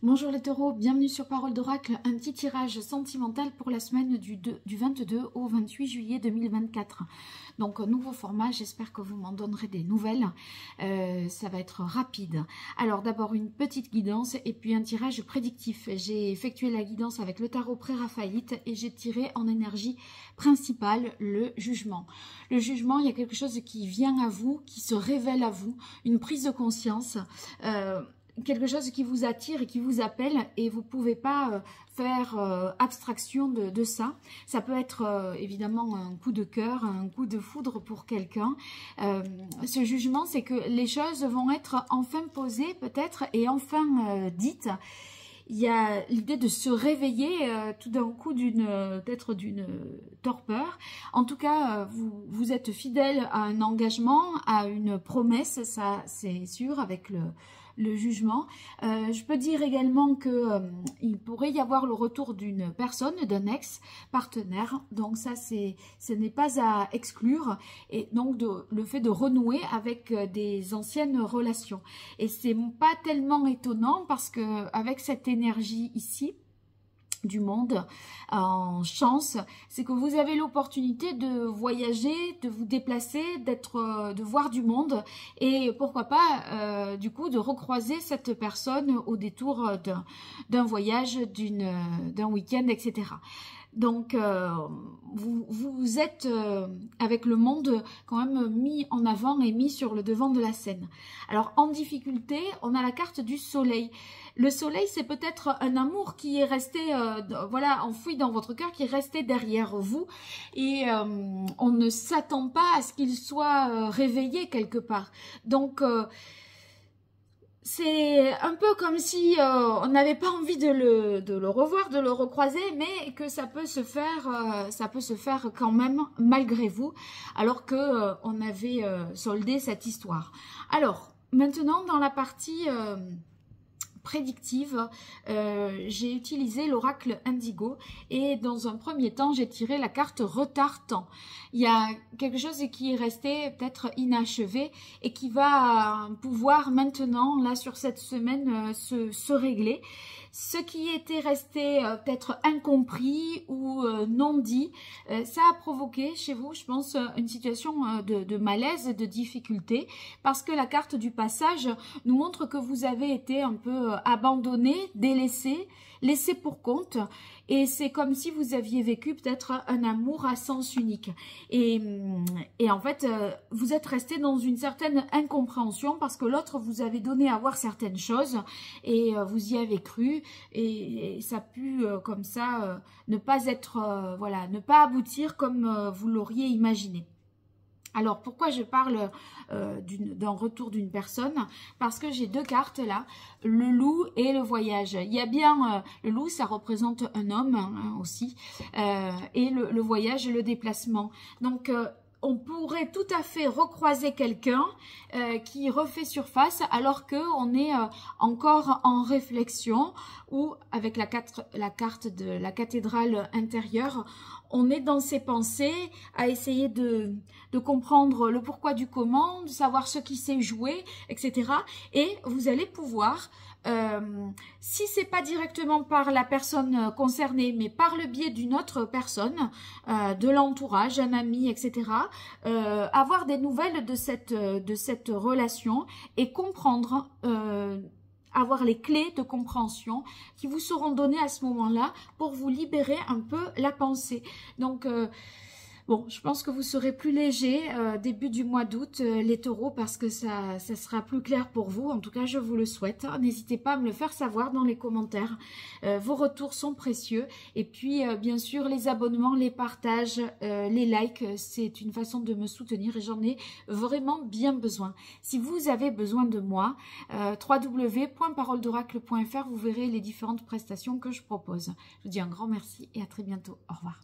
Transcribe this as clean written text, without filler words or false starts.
Bonjour les taureaux, bienvenue sur Parole d'Oracle, un petit tirage sentimental pour la semaine du 22 au 28 juillet 2024. Donc nouveau format, j'espère que vous m'en donnerez des nouvelles, ça va être rapide. Alors d'abord une petite guidance et puis un tirage prédictif. J'ai effectué la guidance avec le tarot pré-raphaélite et j'ai tiré en énergie principale le jugement. Le jugement, il y a quelque chose qui vient à vous, qui se révèle à vous, une prise de conscience, quelque chose qui vous attire et qui vous appelle et vous ne pouvez pas faire abstraction de ça. Ça peut être évidemment un coup de cœur, un coup de foudre pour quelqu'un. Ce jugement, c'est que les choses vont être enfin posées peut-être et enfin dites. Il y a l'idée de se réveiller tout d'un coup peut-être d'une torpeur. En tout cas, vous êtes fidèle à un engagement, à une promesse, ça c'est sûr, avec le jugement. Je peux dire également que il pourrait y avoir le retour d'une personne, d'un ex-partenaire. Donc ça, ce n'est pas à exclure. Et donc le fait de renouer avec des anciennes relations. Et c'est pas tellement étonnant parce que avec cette énergie ici, du monde en chance, c'est que vous avez l'opportunité de voyager, de vous déplacer, de voir du monde et pourquoi pas du coup de recroiser cette personne au détour d'un voyage, d'un week-end, etc. Donc, vous êtes avec le monde quand même mis en avant et mis sur le devant de la scène. Alors, en difficulté, on a la carte du soleil. Le soleil, c'est peut-être un amour qui est resté, voilà, enfoui dans votre cœur, qui est resté derrière vous. Et on ne s'attend pas à ce qu'il soit réveillé quelque part. Donc, c'est un peu comme si on n'avait pas envie de le revoir, de le recroiser, mais que ça peut se faire quand même malgré vous, alors que on avait soldé cette histoire. Alors, maintenant dans la partie prédictive, j'ai utilisé l'oracle Indigo et dans un premier temps j'ai tiré la carte retard-temps. Il y a quelque chose qui est resté peut-être inachevé et qui va pouvoir maintenant là sur cette semaine se régler. Ce qui était resté peut-être incompris ou non dit, ça a provoqué chez vous, je pense, une situation de malaise, de difficulté, parce que la carte du passage nous montre que vous avez été un peu abandonné, délaissé, laissé pour compte, et c'est comme si vous aviez vécu peut-être un amour à sens unique. Et en fait, vous êtes resté dans une certaine incompréhension parce que l'autre vous avait donné à voir certaines choses et vous y avez cru et ça a pu comme ça ne pas être, voilà, ne pas aboutir comme vous l'auriez imaginé. Alors, pourquoi je parle d'un retour d'une personne? Parce que j'ai deux cartes là, le loup et le voyage. Il y a bien, le loup, ça représente un homme hein, aussi, et le voyage, le déplacement. Donc, on pourrait tout à fait recroiser quelqu'un qui refait surface alors qu'on est encore en réflexion ou avec la carte de la cathédrale intérieure, on est dans ses pensées à essayer de comprendre le pourquoi du comment, de savoir ce qui s'est joué, etc. Et vous allez pouvoir, si c'est pas directement par la personne concernée, mais par le biais d'une autre personne, de l'entourage, un ami, etc., avoir des nouvelles de cette relation et comprendre, avoir les clés de compréhension qui vous seront données à ce moment-là pour vous libérer un peu la pensée. Donc, bon, je pense que vous serez plus léger début du mois d'août, les taureaux, parce que ça sera plus clair pour vous. En tout cas, je vous le souhaite. N'hésitez pas à me le faire savoir dans les commentaires. Vos retours sont précieux. Et puis, bien sûr, les abonnements, les partages, les likes, c'est une façon de me soutenir et j'en ai vraiment bien besoin. Si vous avez besoin de moi, www.paroledoracle.fr, vous verrez les différentes prestations que je propose. Je vous dis un grand merci et à très bientôt. Au revoir.